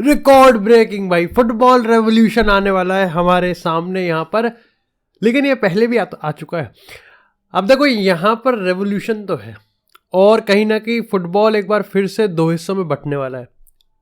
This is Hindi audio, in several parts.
रिकॉर्ड ब्रेकिंग भाई, फुटबॉल रेवोल्यूशन आने वाला है हमारे सामने यहाँ पर। लेकिन ये पहले भी आ चुका है। अब देखो यहाँ पर रेवोल्यूशन तो है और कहीं ना कहीं फुटबॉल एक बार फिर से दो हिस्सों में बंटने वाला है।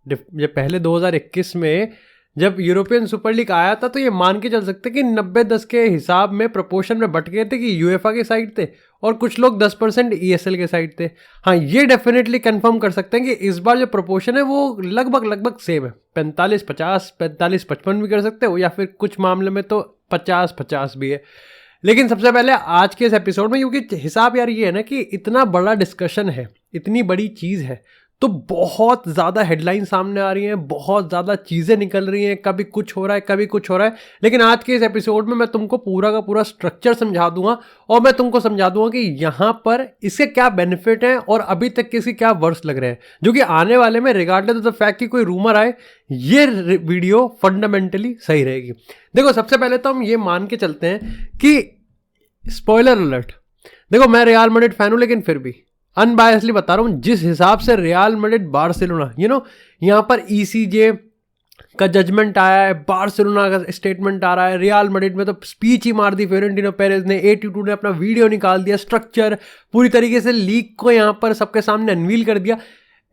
जब पहले 2021 में जब यूरोपियन सुपर लीग आया था तो ये मान के चल सकते कि 90-10 के हिसाब में प्रपोर्शन में बट गए थे कि यूएफए के साइड थे और कुछ लोग 10% ईएसएल के साइड थे। हाँ, ये डेफिनेटली कंफर्म कर सकते हैं कि इस बार जो प्रपोर्शन है वो लगभग सेम है। 45-50, 45-55 भी कर सकते हो या फिर कुछ मामले में तो 50-50 भी है। लेकिन सबसे पहले आज के इस एपिसोड में, क्योंकि हिसाब यार ये है ना कि इतना बड़ा डिस्कशन है, इतनी बड़ी चीज़ है, तो बहुत ज़्यादा हेडलाइन सामने आ रही हैं, बहुत ज़्यादा चीज़ें निकल रही हैं, कभी कुछ हो रहा है कभी कुछ हो रहा है। लेकिन आज के इस एपिसोड में मैं तुमको पूरा का पूरा स्ट्रक्चर समझा दूंगा और मैं तुमको समझा दूंगा कि यहाँ पर इसके क्या बेनिफिट हैं और अभी तक के इसके क्या वर्स लग रहे हैं, जो कि आने वाले में रिगार्डलेस ऑफ द फैक्ट कि कोई रूमर आए, ये वीडियो फंडामेंटली सही रहेगी। देखो, सबसे पहले तो हम ये मान के चलते हैं कि स्पॉइलर अलर्ट, देखो मैं रियल मैड्रिड फैन हूँ लेकिन फिर भी अनबायसली बता रहा हूँ, जिस हिसाब से रियल मैड्रिड बार्सिलोना यहाँ पर ईसीजे का जजमेंट आया है, बार्सिलोना का स्टेटमेंट आ रहा है, रियल मैड्रिड में तो स्पीच ही मार दी फ्लोरेंटिनो पेरेज ने, A22 ने अपना वीडियो निकाल दिया, स्ट्रक्चर पूरी तरीके से लीग को यहाँ पर सबके सामने अनवील कर दिया।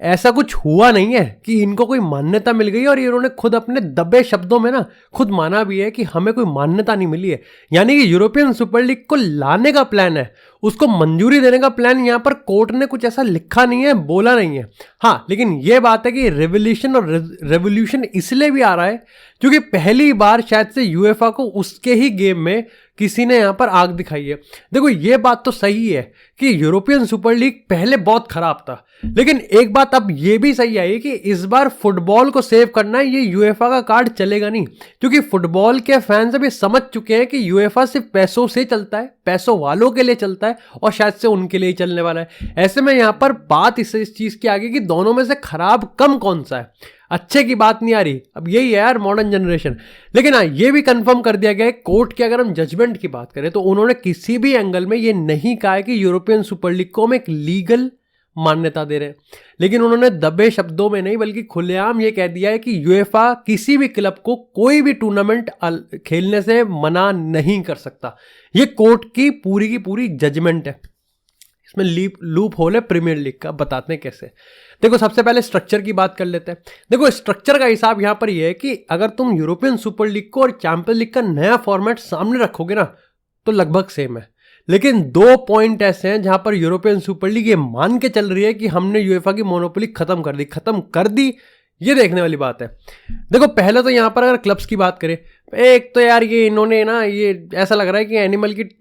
ऐसा कुछ हुआ नहीं है कि इनको कोई मान्यता मिल गई और इन्होंने खुद अपने दबे शब्दों में खुद माना भी है कि हमें कोई मान्यता नहीं मिली है। यानी कि यूरोपियन सुपर लीग को लाने का प्लान है, उसको मंजूरी देने का प्लान यहाँ पर कोर्ट ने कुछ ऐसा लिखा नहीं है, बोला नहीं है। हाँ, लेकिन ये बात है कि रेवोल्यूशन और रेवोल्यूशन इसलिए भी आ रहा है क्योंकि पहली बार शायद से यूएफए को उसके ही गेम में किसी ने यहाँ पर आग दिखाई है। देखो, ये बात तो सही है कि यूरोपियन सुपर लीग पहले बहुत खराब था, लेकिन एक बात अब ये भी सही आई कि इस बार फुटबॉल को सेव करना है, ये यूएफए का कार्ड चलेगा नहीं, क्योंकि फुटबॉल के फैंस अभी समझ चुके हैं कि यूएफए सिर्फ पैसों से चलता है, पैसों वालों के लिए चलता है और शायद से उनके लिए ही चलने वाला है। ऐसे में यहाँ पर बात इस चीज़ की आगे कि दोनों में से खराब कम कौन सा है, अच्छे की बात नहीं आ रही। अब यही है यार मॉडर्न जनरेशन। लेकिन हाँ, ये भी कंफर्म कर दिया गया है कोर्ट की, अगर हम जजमेंट की बात करें तो उन्होंने किसी भी एंगल में ये नहीं कहा है कि यूरोपियन सुपर लीग को हम एक लीगल मान्यता दे रहे हैं, लेकिन उन्होंने दबे शब्दों में नहीं बल्कि खुलेआम ये कह दिया है कि यूएफए किसी भी क्लब को कोई भी टूर्नामेंट खेलने से मना नहीं कर सकता। ये कोर्ट की पूरी जजमेंट है। इसमें लूप होल है प्रीमियर लीग का, बताते हैं कैसे। देखो, सबसे पहले स्ट्रक्चर की बात कर लेते हैं। देखो, स्ट्रक्चर का हिसाब यहाँ पर यह है कि अगर तुम यूरोपियन सुपर लीग को और चैंपियंस लीग का नया फॉर्मेट सामने रखोगे ना तो लगभग सेम है, लेकिन 2 पॉइंट ऐसे हैं जहां पर यूरोपियन सुपर लीग ये मान के चल रही है कि हमने यूएफए की मोनोपोली खत्म कर दी। ये देखने वाली बात है। देखो, पहले तो यहाँ पर अगर क्लब्स की बात करें, एक तो यार ये इन्होंने ये ऐसा लग रहा है कि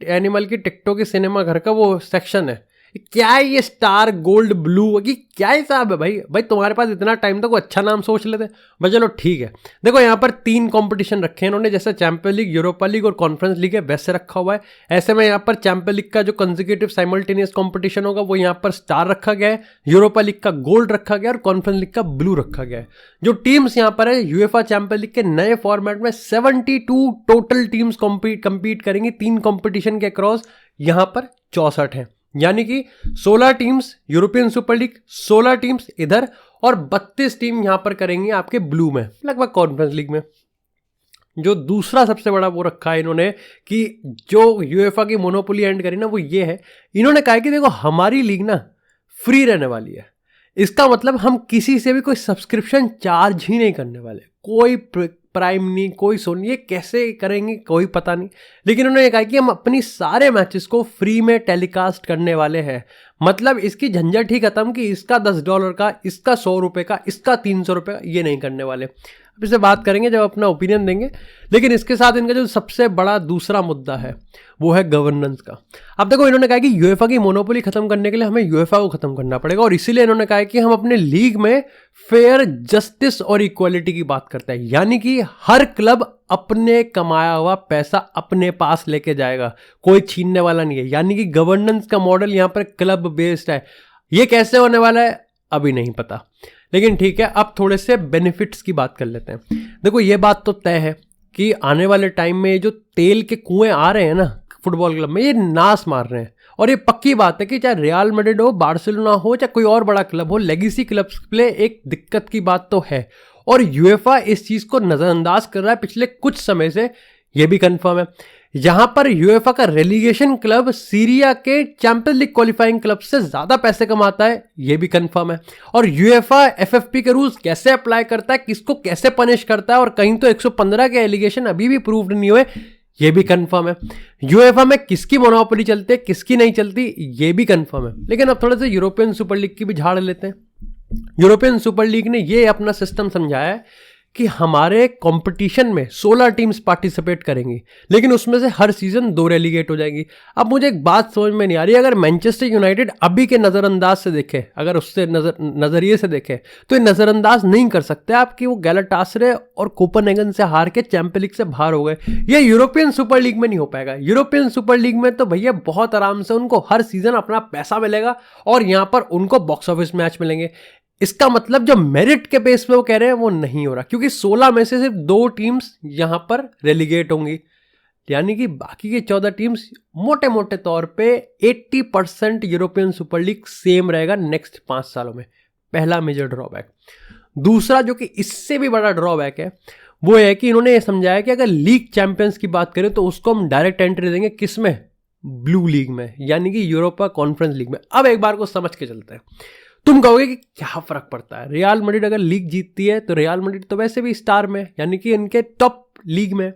एनिमल की टिकटों के सिनेमा घर का वो सेक्शन है। क्या है ये स्टार गोल्ड ब्लू की क्या हिसाब है भाई तुम्हारे पास इतना टाइम तो कोई अच्छा नाम सोच लेते भाई। चलो ठीक है। देखो, यहाँ पर 3 कंपटीशन रखे हैं इन्होंने, जैसे चैंपियन लीग, यूरोपा लीग और कॉन्फ्रेंस लीग है वैसे रखा हुआ है। ऐसे में यहाँ पर चैंपियन लीग का जो कंसेक्यूटिव साइमल्टेनियस कंपटीशन होगा वो यहाँ पर स्टार रखा गया है, यूरोपा लीग का गोल्ड रखा गया है और कॉन्फ्रेंस लीग का ब्लू रखा गया है। जो टीम्स यहाँ पर है यूएफए चैंपियन लीग के नए फॉर्मेट में 72 टोटल टीम्स कंपीट करेंगी 3 कंपटीशन के अक्रॉस। यहाँ पर 64 है, यानी कि 16 teams European super league, 16 teams इधर और 32 टीम यहां पर करेंगे आपके ब्लू में, लगभग कॉन्फ्रेंस लीग में। जो दूसरा सबसे बड़ा वो रखा है इन्होंने कि जो यूएफए की मोनोपोली एंड करी ना, वो ये है, इन्होंने कहा कि देखो हमारी लीग ना फ्री रहने वाली है। इसका मतलब हम किसी से भी कोई सब्सक्रिप्शन चार्ज ही नहीं करने वाले, कोई प्राइम नहीं, कोई सोनी। ये कैसे करेंगे कोई पता नहीं, लेकिन उन्होंने कहा कि हम अपनी सारे मैचेस को फ्री में टेलीकास्ट करने वाले हैं। मतलब इसकी झंझट ही खत्म कि इसका $10 का, इसका ₹100 का, इसका ₹300 का, ये नहीं करने वाले। अब इसे बात करेंगे जब अपना ओपिनियन देंगे। लेकिन इसके साथ इनका जो सबसे बड़ा दूसरा मुद्दा है वो है गवर्नेंस का। अब देखो, इन्होंने कहा कि यूएफए की मोनोपोली खत्म करने के लिए हमें यूएफए को खत्म करना पड़ेगा और इसीलिए इन्होंने कहा कि हम अपने लीग में फेयर, जस्टिस और इक्वालिटी की बात करते हैं, यानी कि हर क्लब अपने कमाया हुआ पैसा अपने पास लेके जाएगा, कोई छीनने वाला नहीं है। यानी कि गवर्नेंस का मॉडल यहाँ पर क्लब बेस्ड है। ये कैसे होने वाला है अभी नहीं पता, लेकिन ठीक है। अब थोड़े से बेनिफिट्स की बात कर लेते हैं। देखो, ये बात तो तय है कि आने वाले टाइम में जो तेल के कुएं आ रहे हैं ना फुटबॉल क्लब में, ये नाश मार रहे हैं। और ये पक्की बात है कि चाहे रियल मैड्रिड हो, बार्सिलोना हो, चाहे कोई और बड़ा क्लब हो, लेगेसी क्लब्स के लिए एक दिक्कत की बात तो है। और यूएफा इस चीज को नजरअंदाज कर रहा है पिछले कुछ समय से, यह भी कंफर्म है। यहां पर यूएफा का रेलीगेशन क्लब सीरिया के चैंपियंस लीग क्वालिफाइंग क्लब से ज्यादा पैसे कमाता है, यह भी कंफर्म है। और यूएफा एफएफपी के रूल्स कैसे अप्लाई करता है, किसको कैसे पनिश करता है, और कहीं तो 115 के एलिगेशन अभी भी प्रूव्ड नहीं हुए, यह भी कंफर्म है। यूएफा में किसकी मोनोपोली चलती है, किसकी नहीं चलती, यह भी कंफर्म है। लेकिन अब थोड़े से यूरोपियन सुपर लीग की भी झाड़ लेते हैं। यूरोपियन सुपर लीग ने यह अपना सिस्टम समझाया है कि हमारे कंपटीशन में 16 टीम्स पार्टिसिपेट करेंगी, लेकिन उसमें से हर सीजन 2 रेलीगेट हो जाएंगी। अब मुझे एक बात समझ में नहीं आ रही, अगर मैनचेस्टर यूनाइटेड अभी के नज़रअंदाज से देखे, अगर उससे नज़रिए से देखे, तो ये नज़रअंदाज नहीं कर सकते आप कि वो गैलाटासरे और कोपेनहेगन से हार के चैंपियंस लीग से बाहर हो गए। ये यूरोपियन सुपर लीग में नहीं हो पाएगा। यूरोपियन सुपर लीग में तो भैया बहुत आराम से उनको हर सीजन अपना पैसा मिलेगा और यहाँ पर उनको बॉक्स ऑफिस मैच मिलेंगे। इसका मतलब जो मेरिट के बेस पे वो कह रहे हैं वो नहीं हो रहा, क्योंकि 16 में से सिर्फ 2 टीम्स यहां पर रेलीगेट होंगी, यानी कि बाकी के 14 टीम्स मोटे मोटे तौर पे 80% यूरोपियन सुपर लीग सेम रहेगा नेक्स्ट 5 सालों में। पहला मेजर ड्रॉबैक। दूसरा जो कि इससे भी बड़ा ड्रॉबैक है वो है कि इन्होंने ये समझाया कि अगर लीग चैंपियंस की बात करें तो उसको हम डायरेक्ट एंट्री देंगे, किसमें? ब्लू लीग में, यानी कि यूरोपा कॉन्फ्रेंस लीग में। अब एक बार को समझ के चलते हैं। तुम कहोगे कि क्या फर्क पड़ता है, रियल मैड्रिड अगर लीग जीतती है तो रियल मैड्रिड तो वैसे भी स्टार में, यानी कि इनके टॉप लीग में,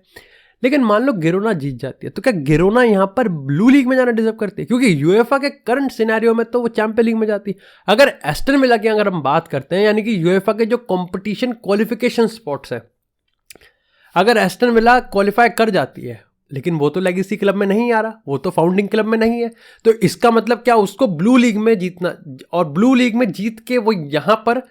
लेकिन मान लो गिरोना जीत जाती है तो क्या गिरोना यहां पर ब्लू लीग में जाना डिजर्व करती है? क्योंकि यूएफा के करंट सिनेरियो में तो वो चैंपियन लीग में जाती है। अगर एस्टन विला की अगर हम बात करते हैं, यानी कि यूएफा के जो कंपटीशन क्वालिफिकेशन स्पॉट्स है, अगर एस्टन विला क्वालिफाई कर जाती है, लेकिन वो तो लेगेसी क्लब में नहीं आ रहा, वो तो फाउंडिंग क्लब में नहीं है, तो इसका मतलब क्या उसको ब्लू लीग में जीतना, और ब्लू लीग में जीत के वो यहां पर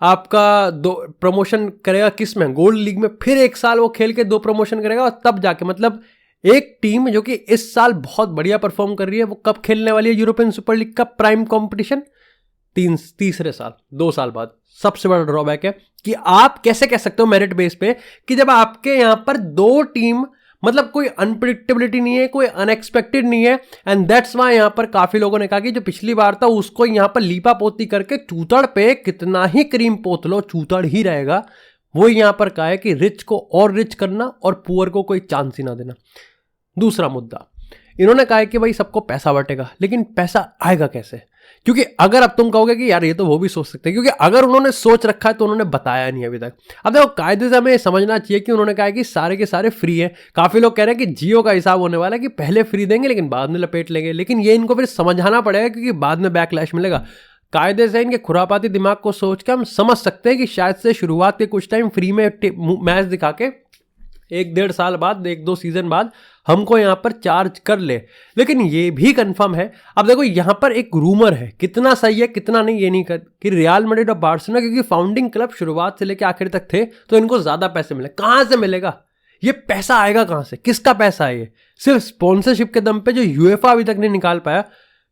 आपका 2 प्रमोशन करेगा, किस में? गोल्ड लीग में। फिर 1 साल वो खेल के 2 प्रमोशन करेगा और तब जाके, मतलब एक टीम जो कि इस साल बहुत बढ़िया परफॉर्म कर रही है वो कब खेलने वाली है यूरोपियन सुपर लीग का प्राइम कॉम्पिटिशन? तीसरे साल, 2 साल बाद। सबसे बड़ा ड्रॉबैक है कि आप कैसे कह सकते हो मेरिट बेस पे कि जब आपके यहां पर 2 टीम, मतलब कोई अनप्रिडिक्टेबिलिटी नहीं है, कोई अनएक्सपेक्टेड नहीं है, एंड दैट्स वाई यहां पर काफी लोगों ने कहा कि जो पिछली बार था उसको यहां पर लीपा पोती करके चूतड़ पे कितना ही क्रीम पोत लो चूतड़ ही रहेगा। वो यहां पर कहा है कि रिच को और रिच करना और पुअर को कोई चांस ही ना देना। दूसरा मुद्दा, इन्होंने कहा है कि भाई सबको पैसा बटेगा, लेकिन पैसा आएगा कैसे? क्योंकि अगर अब तुम कहोगे कि यार ये तो वो भी सोच सकते हैं, क्योंकि अगर उन्होंने सोच रखा है तो उन्होंने बताया नहीं अभी तक। अब देखो कायदे से हमें समझना चाहिए कि उन्होंने कहा है कि सारे के सारे फ्री हैं। काफी लोग कह रहे हैं कि जियो का हिसाब होने वाला है कि पहले फ्री देंगे लेकिन बाद में लपेट लेंगे, लेकिन ये इनको फिर समझाना पड़ेगा क्योंकि बाद में बैकलैश मिलेगा। कायदे से इनके खुरापाती दिमाग को सोच के हम समझ सकते हैं कि शायद से शुरुआत के कुछ टाइम फ्री में मैच दिखा के 1-1.5 साल बाद, 1-2 सीजन बाद हमको यहां पर चार्ज कर ले। लेकिन ये भी कंफर्म है, अब देखो यहां पर एक रूमर है, कितना सही है कितना नहीं ये नहीं कर, कि रियल मैड्रिड और बार्सिलोना, क्योंकि फाउंडिंग क्लब शुरुआत से लेकर आखिर तक थे तो इनको ज्यादा पैसे मिले। कहां से मिलेगा ये पैसा? आएगा कहां से? किसका पैसा है ये? सिर्फ स्पॉन्सरशिप के दम पे जो यूएफा अभी तक नहीं निकाल पाया।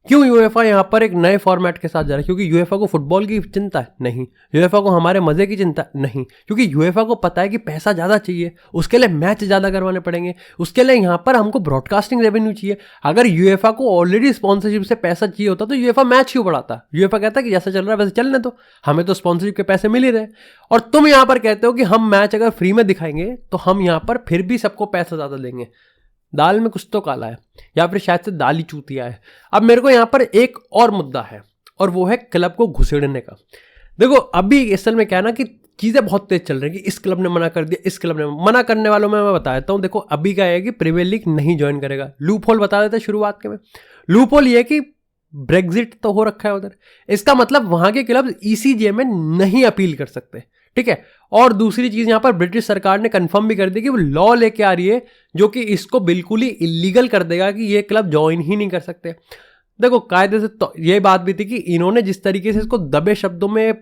क्यों यूएफा यहां पर एक नए फॉर्मेट के साथ जा रहा है? क्योंकि यूएफा को फुटबॉल की चिंता है? नहीं। यूएफा को हमारे मजे की चिंता? नहीं। क्योंकि यूएफा को पता है कि पैसा ज्यादा चाहिए, उसके लिए मैच ज्यादा करवाने पड़ेंगे, उसके लिए यहां पर हमको ब्रॉडकास्टिंग रेवेन्यू चाहिए। अगर यूएफा को ऑलरेडी स्पॉन्सरशिप से पैसा चाहिए होता तो यूएफा मैच क्यों बढ़ाता? यूएफा कहता कि जैसा चल रहा है वैसे चलने दो, हमें तो स्पॉन्सरशिप के पैसे मिल ही रहे। और तुम यहां पर कहते हो कि हम मैच अगर फ्री में दिखाएंगे तो हम यहां पर फिर भी सबको पैसा ज्यादा देंगे। दाल में कुछ तो काला है, या फिर शायद से दाल ही चूतिया है। अब मेरे को यहां पर एक और मुद्दा है, और वो है क्लब को घुसेड़ने का। देखो अभी असल में क्या है ना कि चीजें बहुत तेज चल रही है कि इस क्लब ने मना कर दिया, इस क्लब ने मना करने वालों में मैं बता देता हूं। देखो अभी क्या है कि प्रीमियर लीग नहीं ज्वाइन करेगा। लूप होल बता देते शुरुआत के में। लूप होल ये है कि ब्रेग्जिट तो हो रखा है उधर, इसका मतलब वहां के क्लब ईसीजे में नहीं अपील कर सकते, ठीक है। और दूसरी चीज यहां पर ब्रिटिश सरकार ने कंफर्म भी कर दी कि वो लॉ लेके आ रही है जो कि इसको बिल्कुल ही इलीगल कर देगा कि ये क्लब ज्वाइन ही नहीं कर सकते। देखो कायदे से तो ये बात भी थी कि इन्होंने जिस तरीके से इसको दबे शब्दों में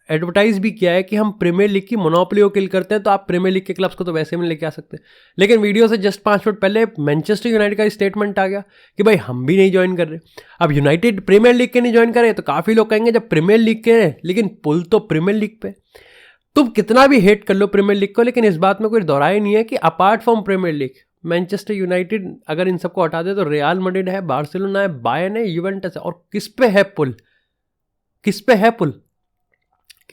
एडवर्टाइज भी किया है कि हम प्रीमियर लीग की मोनोपोली को किल करते हैं, तो आप प्रीमियर लीग के क्लब्स को तो वैसे में लेके आ सकते हैं। लेकिन वीडियो से जस्ट 5 मिनट पहले मैनचेस्टर यूनाइटेड का स्टेटमेंट आ गया कि भाई हम भी नहीं ज्वाइन कर रहे। अब यूनाइटेड प्रीमियर लीग के नहीं ज्वाइन कर रहे तो काफी लोग कहेंगे जब प्रीमियर लीग के, लेकिन पुल तो प्रीमियर लीग पे। तुम कितना भी हेट कर लो प्रीमियर लीग को, लेकिन इस बात में कोई दोहराई नहीं है कि apart from premier league Manchester United अगर इन सबको हटा दे तो रियल मैड्रिड है, बार्सिलोना है, बायर्न है, यूवेंटस है, और किस पे है पुल? किस पे है पुल?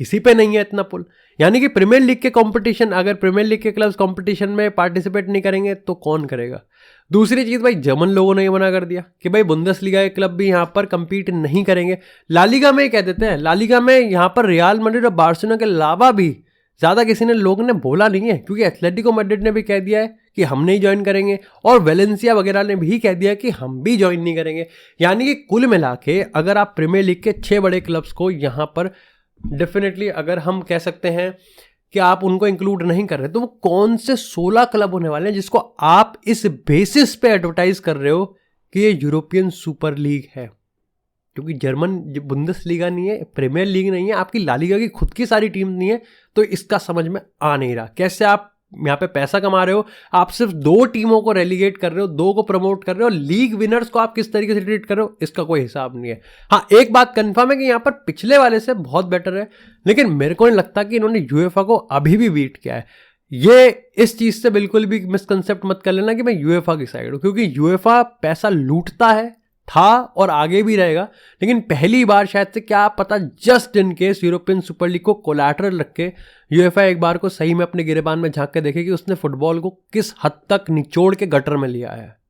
किसी पे नहीं है इतना पुल। यानी कि प्रीमियर लीग के कंपटीशन, अगर प्रीमियर लीग के क्लब्स कंपटीशन में पार्टिसिपेट नहीं करेंगे तो कौन करेगा। दूसरी चीज़ भाई, जर्मन लोगों ने ये मना कर दिया कि भाई बुंदेसलीगा के क्लब भी यहाँ पर compete नहीं करेंगे। लालीगा में कह देते हैं, लालीगा में यहाँ पर रियल मैड्रिड और बार्सिलोना के अलावा भी ज़्यादा किसी ने लोग ने बोला नहीं है, क्योंकि एथलेटिको मैड्रिड ने भी कह दिया है कि हम नहीं ज्वाइन करेंगे और वेलेंसिया वगैरह ने भी कह दिया कि हम भी ज्वाइन नहीं करेंगे। यानी कि कुल मिला के अगर आप प्रीमियर लीग के 6 बड़े क्लब्स को यहाँ पर डेफिनेटली अगर हम कह सकते हैं कि आप उनको इंक्लूड नहीं कर रहे, तो वो कौन से 16 क्लब होने वाले हैं जिसको आप इस बेसिस पे एडवर्टाइज कर रहे हो कि ये यूरोपियन सुपर लीग है। क्योंकि जर्मन बुंदेसलीगा नहीं है, प्रीमियर लीग नहीं है, आपकी लालीगा की खुद की सारी टीम नहीं है, तो इसका समझ में आ नहीं रहा कैसे आप यहाँ पे पैसा कमा रहे हो। आप सिर्फ 2 टीमों को रेलीगेट कर रहे हो, 2 को प्रमोट कर रहे हो, लीग विनर्स को आप किस तरीके से ट्रीट कर रहे हो इसका कोई हिसाब नहीं है। हाँ, एक बात कंफर्म है कि यहाँ पर पिछले वाले से बहुत बेटर है, लेकिन मेरे को नहीं लगता कि इन्होंने यूएफए को अभी भी बीट किया है। ये इस चीज से बिल्कुल भी मिसकंसेप्ट मत कर लेना कि मैं यूएफए की साइड हूँ, क्योंकि यूएफए पैसा लूटता है, था और आगे भी रहेगा, लेकिन पहली बार शायद से क्या पता just in case European super league को कोलैटरल रख के यूएफए एक बार को सही में अपने गिरेबान में झांक के देखे कि उसने फुटबॉल को किस हद तक निचोड़ के गटर में लिया है।